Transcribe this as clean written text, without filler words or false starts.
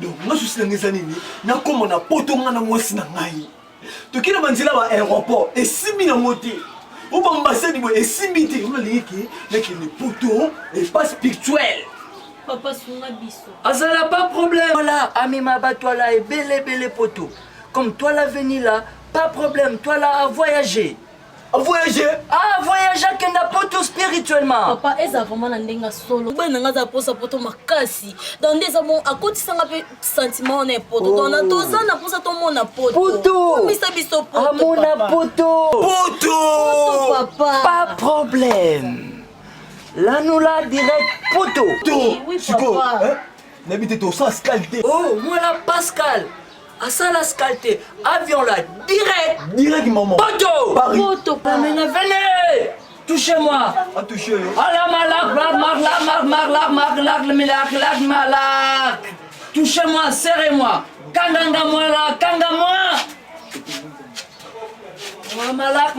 Donc moi je suis dans nini na comme na poto ngana mwasi na ngai. To kila manzila ba aéroport et simbi na moté. Ou ba ambassade bo et simbi te on liki na ki ni poto et pas spirituel. Papa sunga biso. Azala pas problème. Voilà, Amima ba toi là est belle poto. Comme toi là venir là, pas problème, toi là à voyager. À voyager? Ah, voyager kenda poto spirituellement. Papa, eza vraiment na ndenga solo. Ba nanga za posa poto makasi. Dans des amons à côté sanga pe sentiment na poto. Dans na toza na posa to mona poto. Poto. Misa biso poto. Ah mona poto. Poto. Papa. Pas problème. Là nous là direct poto. Oui, papa. Hein? N'habite to sans scalté. Oh, moi là Pascal. À ça la scalté. Avion là direct. Direct maman. Poto. Paris. Poto, papa. Venez. Touchez-moi. À toucher. Allah malak. Touchez-moi, serrez-moi. Kanganga moi là, kanga moi. Malak.